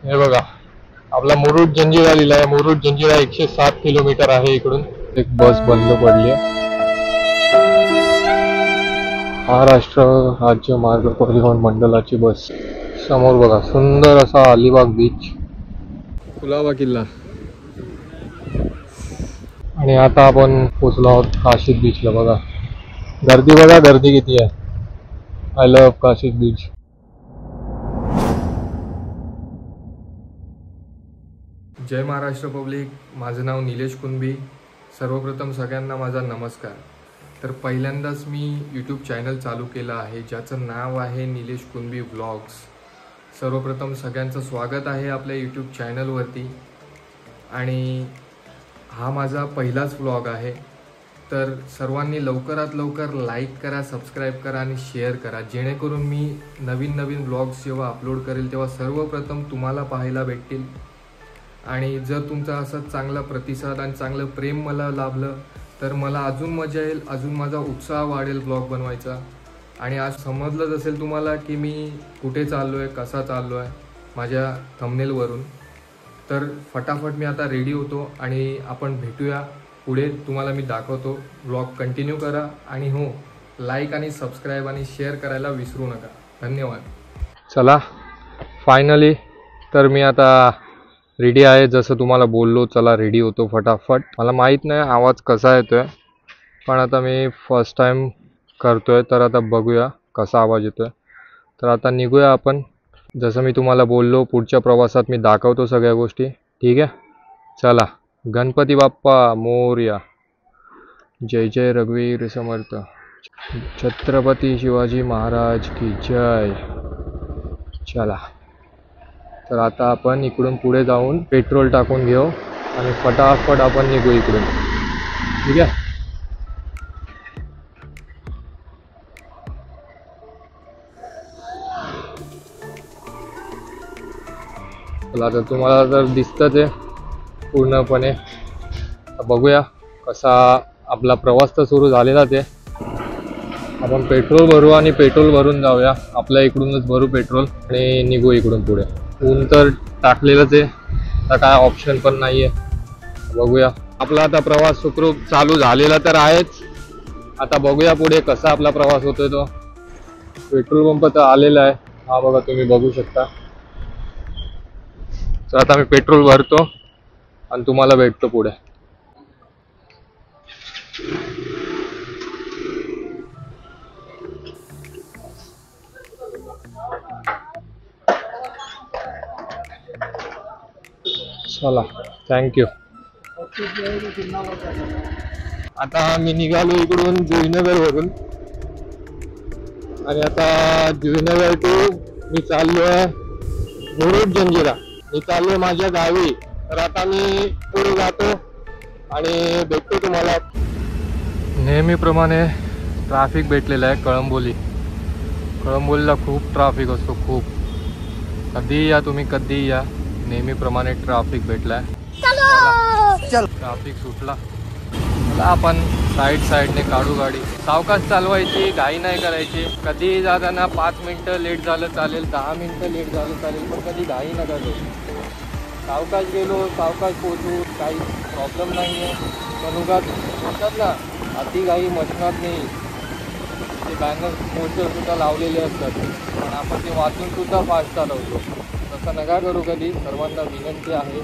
हे बघा, आपला मुरुड जंजिरा लिहिला आहे. मुरुड जंजिरा 107 किलोमीटर आहे इकडून. एक बस बंद पडली आहे. महाराष्ट्र राज्य मार्ग परिवहन मंडळाची बस. समोर बघा सुंदर असा अलिबाग बीच, कुलाबा किल्ला. आणि आता आपण पोचलो आहोत काशीद बीचला. बघा गर्दी, बघा गर्दी किती आहे. I love Kashid beach. जय महाराष्ट्र पब्लिक. माझं नाव निलेश कुंभी. सर्वप्रथम सगळ्यांना माझा नमस्कार. तर पहिल्यांदाच मी यूट्यूब चॅनल चालू केलं आहे ज्याचं नाव आहे निलेश कुंभी व्लॉग्स. सर्वप्रथम सगळ्यांचं स्वागत आहे आपल्या यूट्यूब चॅनलवरती. आणि हा माझा पहिलाच व्लॉग आहे. तर सर्वांनी लवकरात लवकर लाईक करा, सबस्क्राईब करा आणि शेअर करा, जेणेकरून मी नवीन नवीन व्लॉग्स जेव्हा अपलोड करेल तेव्हा सर्वप्रथम तुम्हाला पाहायला भेटतील. आणि जर तुमचा असा चांगला प्रतिसाद आणि चांगलं प्रेम मला लाभलं तर मला अजून मजा येईल, अजून माझा उत्साह वाढेल ब्लॉग बनवायचा. आणि आज समजलंच असेल तुम्हाला की मी कुठे चाललो आहे, कसा चाललो आहे माझ्या थंबनेलवरून. तर फटाफट मी आता रेडी होतो आणि आपण भेटूया पुढे. तुम्हाला मी दाखवतो. ब्लॉग कंटिन्यू करा आणि हो, लाईक आणि सबस्क्राईब आणि शेअर करायला विसरू नका. धन्यवाद. चला फायनली तर मी आता रेडी आहे, जसं तुम्हाला बोललो. चला रेडी होतो फटाफट. मला माहीत नाही आवाज कसा येतोय, पण आता मी फर्स्ट टाइम करतोय तर आता बघूया कसा आवाज येतोय. तर आता निघूया आपण. जसं मी तुम्हाला बोललो पुढच्या प्रवासात मी दाखवतो सगळ्या गोष्टी. ठीक आहे, चला. गणपती बाप्पा मोरया. जय जय रघुवीर समर्थ. छत्रपती शिवाजी महाराज की जय. चला, तर आता आपण इकडून पुढे जाऊन पेट्रोल टाकून घेऊ आणि फटाफट आपण निघू इकडून. ठीक आहे. चला, तर तुम्हाला जर दिसतं ते पूर्णपणे. बघूया कसा आपला प्रवास तर सुरू झालेला ते. आपण पेट्रोल भरू आणि पेट्रोल भरून जाऊया. आपल्या इकडूनच भरू पेट्रोल आणि निघू इकडून पुढे. ऊन तर टाकलेलंच आहे, आता काय ऑप्शन पण नाही आहे. बघूया. आपला आता प्रवास सुखरूप चालू झालेला तर आहेच. आता बघूया पुढे कसा आपला प्रवास होतोय तो. पेट्रोल पंप तर आलेला आहे, हा बघा तुम्ही बघू शकता. तर आता मी पेट्रोल भरतो आणि तुम्हाला भेटतो पुढे. चला, थँक्यू. आता मी निघालो इकडून जुईनगर वरून आणि आता जुईनगर टू मी चाललोय मुरुड जंजिरा. मी चाललोय माझ्या गावी. तर आता मी पुढे जातो आणि भेटतो तुम्हाला. नेहमीप्रमाणे ट्रॅफिक भेटलेलं आहे कळंबोली. कळंबोलीला खूप ट्रॅफिक असतो, खूप. कधीही या तुम्ही, कधीही या, नेहमीप्रमाणे ट्रॅफिक भेटलाय. ट्रॅफिक सुटला. आपण साईडने काढू गाडी. सावकाश चालवायची, घाई नाही करायची. कधीही जाताना 5 मिनिटं लेट झालं चालेल, 10 मिनिटं लेट झालं चालेल, पण कधी घाई नका करू. सावकाश गेलो, सावकाश पोहोचू, काही प्रॉब्लेम नाही आहे. पण उगाच म्हणतात ना, अति घाई मशनात नाही. ते बॅनर मोठे सुद्धा लावलेले असतात, पण आपण ते वाचून सुद्धा फास्ट चालवतो. तसं नका करू कधी. सर्वांना विनंती आहे.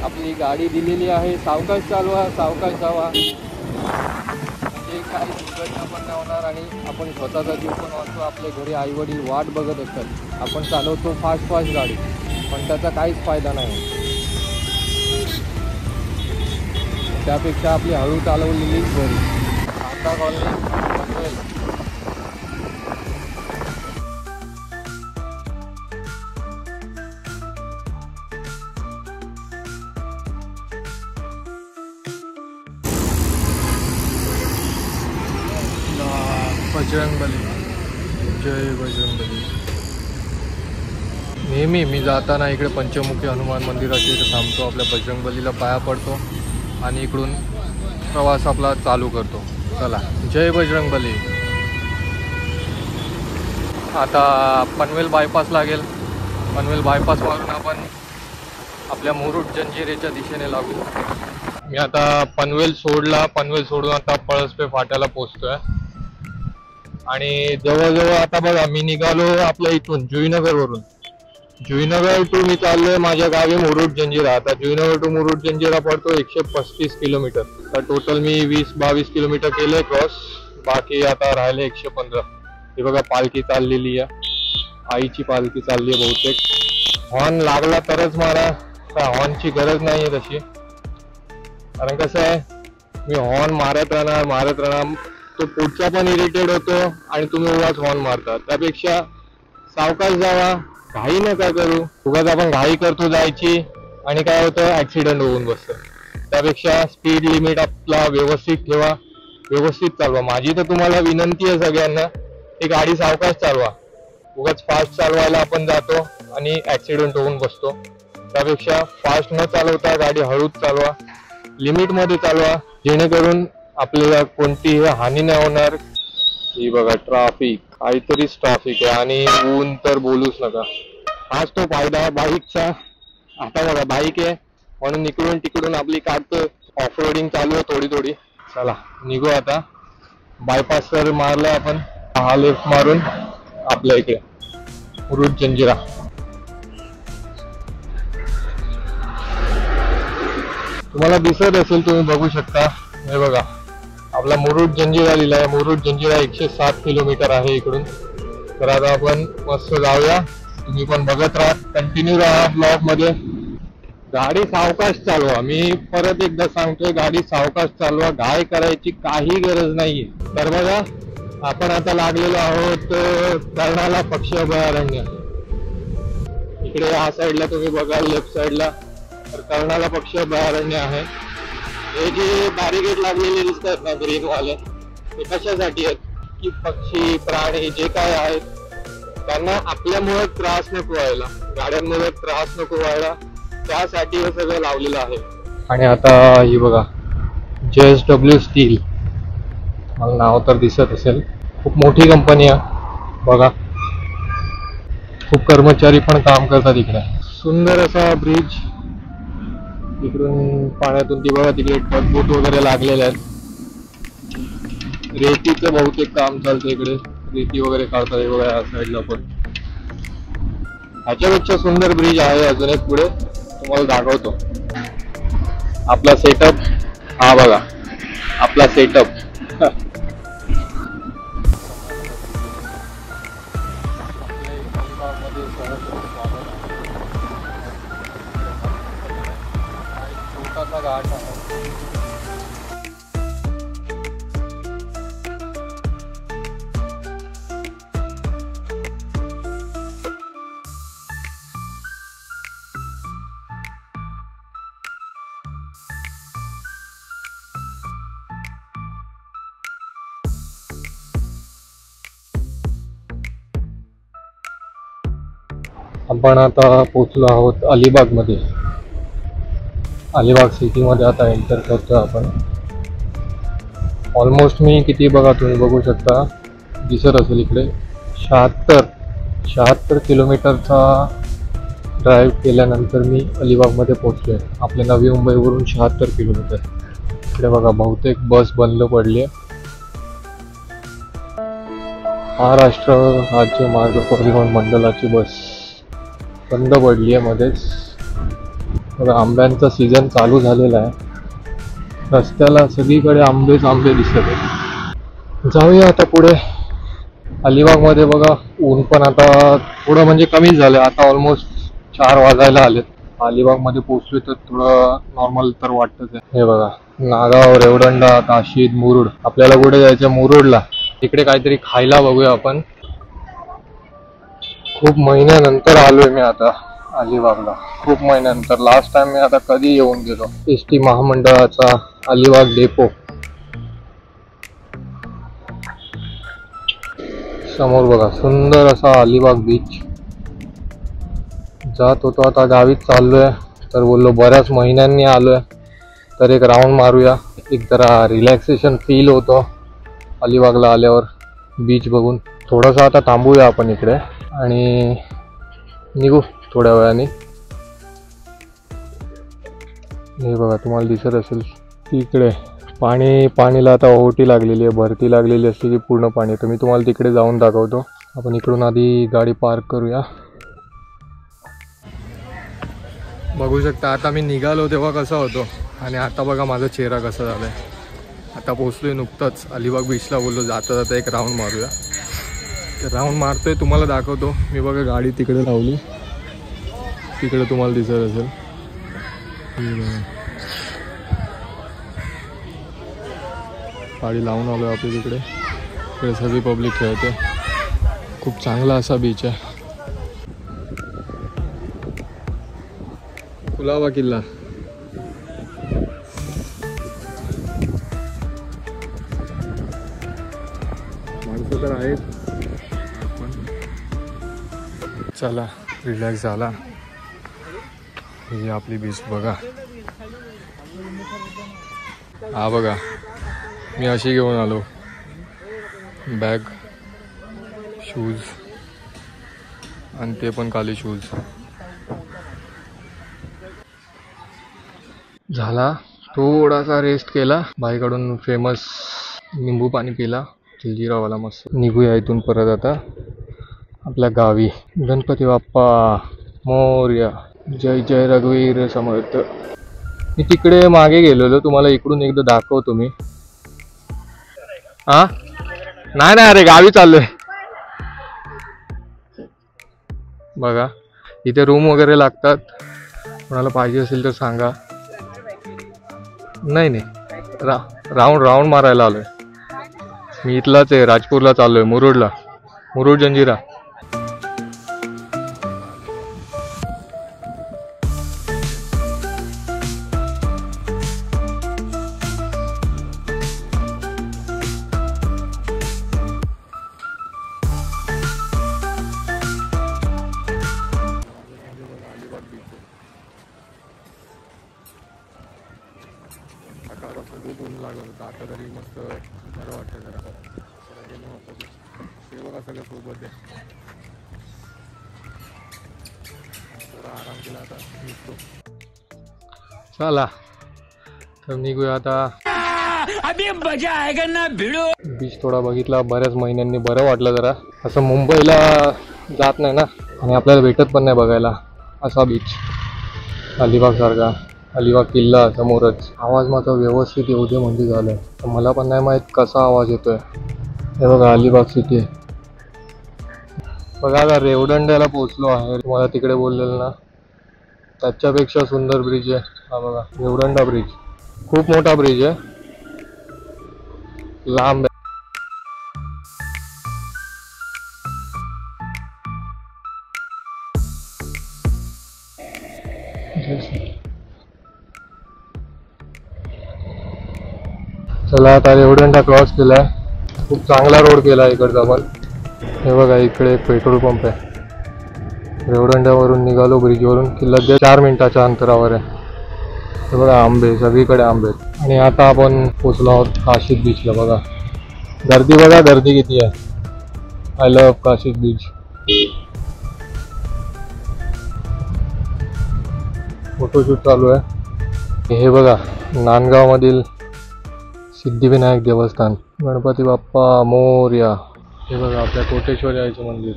आपली गाडी दिलेली आहे, सावकाश चालवा, सावकाश जावा, म्हणजे काही दुर्घटना पण नाही होणार आणि आपण स्वतःचा जीव पण वाचतो. आपल्या घरी आईवडील वाट बघत असतात. आपण चालवतो फास्ट गाडी, पण त्याचा काहीच फायदा नाही. त्यापेक्षा आपली हळू चालवलेलीच बरी. आता कॉलनी बजरंगबली. जय बजरंगबली. नेहमी मी जाताना इकडे पंचमुखी हनुमान मंदिराच्या इथे थांबतो, आपल्या बजरंगबलीला पाया पडतो आणि इकडून प्रवास आपला चालू करतो. चला, जय बजरंगबली. आता पनवेल बायपास लागेल पनवेल बायपास मारून आपण आपल्या मुरुड जंजिरेच्या दिशेने लागू. मी आता पनवेल सोडला, पनवेल सोडून आता पळसपे फाट्याला पोहोचतोय. आणि जवळजवळ आता बघा मी निघालो आपल्या इथून जुईनगर वरून. जुईनगर टू मी चाललोय माझ्या गावी मुरुड जंजिरा. आता जुईनगर टू मुरुड जंजिरा पडतो 135 किलोमीटर. तर टोटल मी 20-22 किलोमीटर केले क्रॉस. बाकी आता राहिले 115. हे बघा पालखी चाललेली आहे, आईची पालखी चालली आहे बहुतेक. हॉर्न लागला तरच मला, हॉर्नची गरज नाही आहे तशी. कारण कसं आहे, मी हॉर्न मारत राहणार तो पुढचा पण इरिटेट होतो आणि तुम्ही उगाच हॉर्न मारता. त्यापेक्षा सावकाश जावा, घाई नका करू. उगाच आपण घाई करतो जायची आणि काय होतं, ऍक्सिडेंट होऊन बसतं. त्यापेक्षा स्पीड लिमिट आपला व्यवस्थित ठेवा, व्यवस्थित चालवा. माझी तर तुम्हाला विनंती आहे सगळ्यांना, ही गाडी सावकाश चालवा. उगाच फास्ट चालवायला आपण जातो आणि ऍक्सिडेंट होऊन बसतो. त्यापेक्षा फास्ट न चालवता गाडी हळूच चालवा, लिमिट मध्ये चालवा, जेणेकरून आपल्याला कोणतीही हानी नाही होणार. ही बघा ट्रॅफिक, काहीतरीच ट्रॅफिक आहे आणि ऊन तर बोलूच नका. हाच तो फायदा बाईकचा. आता बघा बाईक आहे म्हणून इकडून तिकडून आपली काढतो, ऑफ रोडिंग चालू आहे थोडी थोडी. चला निघू आता. बायपास तर मारला आपण, हा लेफ्ट मारून आपल्या इकडे मुरुड जंजिरा. तुम्हाला दिसत असेल, तुम्ही बघू शकता. हे बघा आपला मुरुड जंजिरा लिहिलाय. मुरुड जंजिरा 107 किलोमीटर आहे इकडून. तर आता आपण मस्त जाऊया. तुम्ही पण बघत राहा, कंटिन्यू राहा ब्लॉग मध्ये. गाडी सावकाश चालवा, मी परत एकदा सांगतोय, गाडी सावकाश चालवा, घाई करायची काही गरज नाहीये. तर बघा आपण आता लागलेलो आहोत कर्नाला पक्षी अभयारण्य. इकडे या साईडला तुम्ही बघाल लेफ्ट साईडला तर कर्नाला पक्षी अभयारण्य आहे. हे जे बॅरिकेड लागलेले दिसतात ना ग्रीन वाले, ते कशासाठी आहेत की पक्षी प्राणी जे काय आहेत त्यांना आपल्यामुळे त्रास नको व्हायला, गाड्यांमुळे त्रास नको व्हायला, त्यासाठी हे सगळं लावलेलं आहे. आणि आता ही बघा JSW स्टील, मला नाव तर दिसत असेल, खूप मोठी कंपनी आहे बघा. खूप कर्मचारी पण काम करतात इकडे. सुंदर असा ब्रिज, इकडून पाण्यातून ती बघा तिकडे टगबोट वगैरे लागलेले आहेत. रेतीचं बहुतेक काम चालतं इकडे, रेती वगैरे काढतात बघा या साईडला पण. ह्याच्यापेक्षा सुंदर ब्रिज आहे अजून एक पुढे, तुम्हाला दाखवतो. आपला सेटअप हा बघा, आपला सेटअप. छोटासा घाट आहे. आपण आता पोहोचलो आहोत अलिबाग मध्ये. अलिबाग सिटी मध्ये आता एंटर करतो आपण. ऑलमोस्ट मी किती बघा, तुम्ही बघू शकता दिसत असेल इकडे 76 किलोमीटरचा ड्राईव्ह केल्यानंतर मी अलिबागमध्ये पोहोचलो आहे. आपल्या नवी मुंबईवरून 76 किलोमीटर. इकडे बघा बहुतेक बस बंद पडली आहे. महाराष्ट्र राज्य मार्ग परिवहन मंडळाची बस बंद पडली आहे मध्येच. बघा आंब्यांचा सीझन चालू झालेला आहे, रस्त्याला सगळीकडे आंबेच आंबे दिसत आहेत. जाऊया आता पुढे. अलिबागमध्ये बघा ऊन पण आता थोडं म्हणजे कमी झालं, आता ऑलमोस्ट 4 वाजायला आलेत. अलिबागमध्ये पोहोचलो तर थोडं नॉर्मल तर वाटतच आहे. हे बघा नागाव, रेवदंडा, काशीद, मुरुड. आपल्याला कुठे जायचं? मुरुडला. इकडे काहीतरी खायला बघूया आपण. खूप महिन्यानंतर आलोय मी आता अलिबागला, खूप महिन्यानंतर. लास्ट टाइम मी आता कधी येऊन गेलो. एसटी महामंडळाचा अलिबाग डेपो. समोर बघा सुंदर असा अलिबाग बीच. जात होतो आता गावीच चाललोय, तर बोललो बऱ्याच महिन्यांनी आलोय तर एक राऊंड मारूया. एक जरा रिलॅक्सेशन फील होतो अलिबागला आल्यावर बीच बघून. थोडंसं आता थांबूया आपण इकडे आणि निघू थोड्या वेळाने. हे बघा तुम्हाला दिसत असेल तिकडे पाणीला आता ओहोटी लागलेली आहे, भरती लागलेली असते की पूर्ण पाणी. तर मी तुम्हाला तिकडे जाऊन दाखवतो. आपण इकडून आधी गाडी पार्क करूया. बघू शकता आता मी निघालो तेव्हा कसा होतो आणि आता बघा माझा चेहरा कसा झाला आहे. आता पोचलोय नुकतंच अलिबाग बीचला. बोललो जाता जाता एक राऊंड मारूया. तर राऊंड मारतोय, तुम्हाला दाखवतो. मी बघा गाडी तिकडे लावली, तिकडे तुम्हाला दिसत असेल. गाडी लावून आलो आपली तिकडे. तिकडे सगळी पब्लिक खेळते. खूप चांगला असा बीच आहे. कुलाबा किल्ला. माणसं तर आहेत. चला रिलॅक्स झाला. ही आपली बीच बघा. हा बघा मी अशी घेऊन आलो बॅग, शूज आणि ते पण खाली शूज. झाला थोडासा रेस्ट केला. बाईकडून फेमस निंबू पाणी पिला जलजीरावाला. मस्त. निघूया इथून परत आता आपल्या गावी. गणपती बाप्पा मोरया. जय जय रघुवीर समर्थ. मी तिकडे मागे गेलेलो, तुम्हाला इकडून एकदा दाखवतो मी. हा नाही अरे गावी चाललोय. बघा इथे रूम वगैरे लागतात, कोणाला पाहिजे असेल तर सांगा. नाही राऊंड मारायला आलोय मी. इथलाच आहे, राजपूरला चाललोय, मुरुड जंजिरा. खूप ऊन लागत होतं, आता तरी मस्त बरं वाटतं जरा. ते बघा सगळं सोबत आहे. थोडा आराम केला आता निघतो. चला तर निघूया आता. अभी मजा आएगा ना भिडो. बीच थोडा बघितला बऱ्याच महिन्यांनी, बरं वाटलं जरा. असं मुंबईला जात नाही ना आणि आपल्याला भेटत पण नाही बघायला असा बीच अलिबाग सारखा. अलिबाग किल्ला समोरच. आवाज मात्र व्यवस्थित येऊ दे म्हणजे झालं. तर मला पण नाही माहीत कसा आवाज येतोय. हे बघा अलिबाग सिटी आहे. बघा आता रेवदंड्याला पोहोचलो आहे. तुम्हाला तिकडे बोललेलं ना, त्याच्यापेक्षा सुंदर ब्रिज आहे हा बघा, रेवदंडा ब्रिज. खूप मोठा ब्रिज आहे, लांब आहे. चला आता रेवदंडा क्रॉस केलाय. खूप चांगला रोड केला इकडचा पण. हे बघा इकडे एक पेट्रोल पंप आहे. रेवदंड्यावरून निघालो ब्रिजवरून की लगेच 4 मिनिटाच्या अंतरावर आहे. हे बघा आंबे, सगळीकडे आंबे. आणि आता आपण पोचलो आहोत काशीद बीचला. बघा गर्दी किती आहे. I love Kashid beach. Photoshoot चालू आहे. हे बघा नांदगाव मधील सिद्धिविनायक देवस्थान. गणपती बाप्पा मोरया. हे बघा आपल्या कोटेश्वर यायचं मंदिर.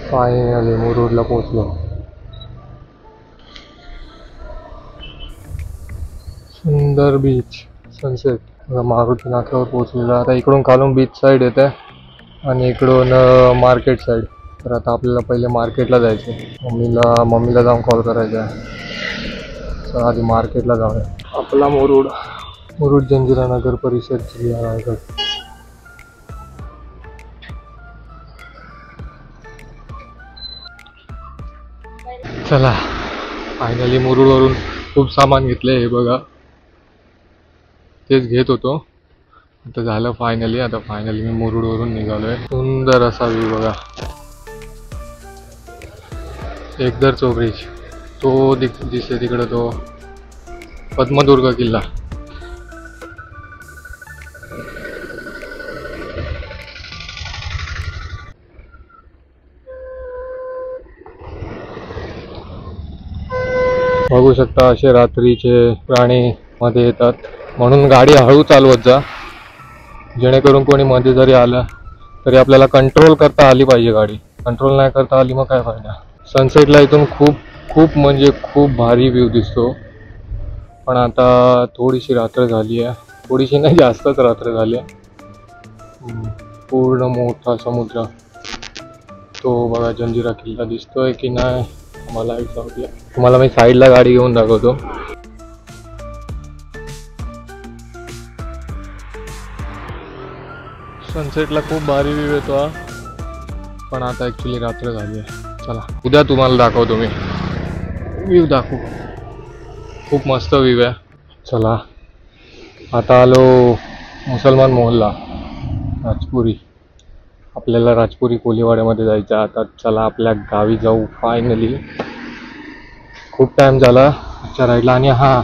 फायनली मुरुडला पोहोचलो. सुंदर बीच, सनसेट. बघा मारुती नाक्यावर पोहोचलेला. आता इकडून खालून बीच साईड येते आणि इकडून मार्केट साईड. तर आता आपल्याला पहिले मार्केटला जायचं. मम्मीला जाऊन कॉल करायचा आहे. तर आधी मार्केटला जाऊया. आपला मुरुड जंजिरा नगर परिषद जिल्हा रायगड. चला फायनली मुरुडवरून खूप सामान घेतलंय. हे बघा तेच घेत होतो, आता झालं फायनली. आता फायनली मी मुरुडवरून निघालोय. सुंदर असा व्ह्यू बघा. एकदरचो ब्रिज तो दिसते तिकडे, तो पद्मदुर्ग किल्ला. बघू शकता असे रात्रीचे प्राणी मध्ये येतात, म्हणून गाडी हळू चालवत जा, जेणेकरून कोणी मध्ये जरी आलं तरी आपल्याला कंट्रोल करता आली पाहिजे गाडी. कंट्रोल नाही करता आली मग काय फायदा. सनसेटला इथून खूप खूप म्हणजे खूप भारी व्ह्यू दिसतो. पण आता थोडीशी रात्र झाली आहे, थोडीशी नाही जास्तच रात्र झाली आहे. पूर्ण मोठा समुद्र, तो बघा जंजिरा किल्ला दिसतोय की नाही मला तुम्हाला मी साईडला गाडी घेऊन दाखवतो. सनसेटला खूप भारी व्ह्यू येतो हा, पण आता ॲक्च्युली रात्र झाली आहे. चला उद्या तुम्हाला दाखवतो मी व्ह्यू दाखवू. खूप मस्त व्ह्यू आहे. चला आता आलो मुसलमान मोहल्ला राजपुरी. आपल्याला राजपुरी कोलीवाड्यामध्ये जायचं आता. चला आपल्या गावी जाऊ फायनली. खूप टाईम झाला आजच्या राईडला. आणि हां,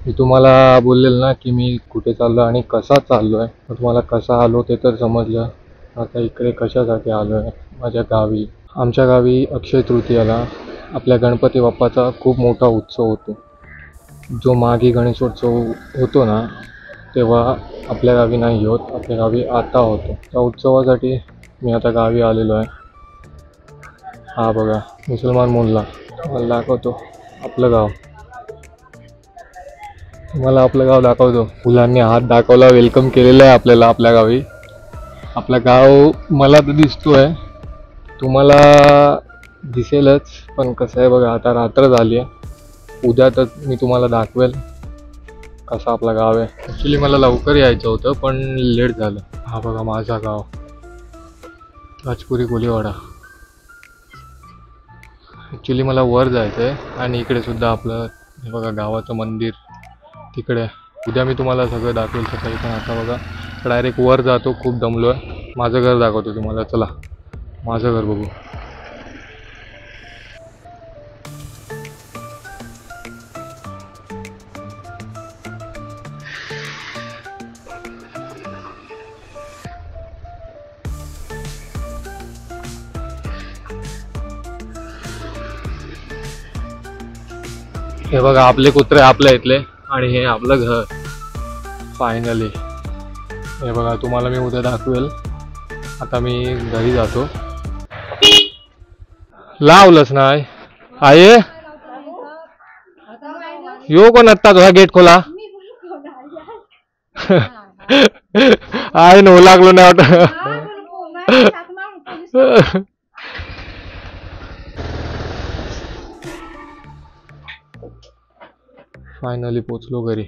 मी तुम्हाला बोललेलं ना की मी कुठे चाललो आणि कसा चाललो आहे. तर तुम्हाला कसा आलो ते तर समजलं. आता इकडे कशासाठी आलो आहे, माझ्या गावी. आमच्या गावी अक्षय तृतीयाला आपल्या गणपती बाप्पाचा खूप मोठा उत्सव होतो. जो मागे गणेशोत्सव होतो ना, तेव्हा आपल्या गावी नाही होत, आपल्या गावी आता होतो. त्या उत्सवासाठी मी आता गावी आलेलो आहे. हा बघा मुसलमान मोहल्ला. मला दाखवतो आपलं गाव. तुम्हाला आपलं गाव दाखवतो. मुलांनी हात दाखवला, वेलकम केलेलं आहे आपल्याला आपल्या गावी. आपलं गाव मला तर दिसतोय, तुम्हाला दिसेलच. पण कसं आहे बघा, आता रात्र झाली आहे. उद्या तर मी तुम्हाला दाखवेल कसं आपलं गाव आहे. ॲक्च्युली मला लवकर यायचं होतं पण लेट झालं. हा बघा माझा गाव राजपुरी कोलीवाडा. ॲक्च्युली मला वर जायचं आहे आणि इकडे सुद्धा आपलं हे बघा गावाचं मंदिर तिकडे. उद्या मी तुम्हाला सगळं दाखवेल सकाळी. पण आता बघा डायरेक्ट वर जातो, खूप दमलो आहे. माझं घर दाखवतो तुम्हाला. चला माझं घर बघू. हे बघा आपले कुत्रे आपल्या इथले आणि हे आपलं घर फायनली. हे बघा तुम्हाला मी उद्या दाखवेल. आता मी घरी जातो. लावलंच नाही आहे यो कोण आत्ता तुझा गेट खोला आहे नो लागलो नाही वाटत. फायनली पोचलो घरी.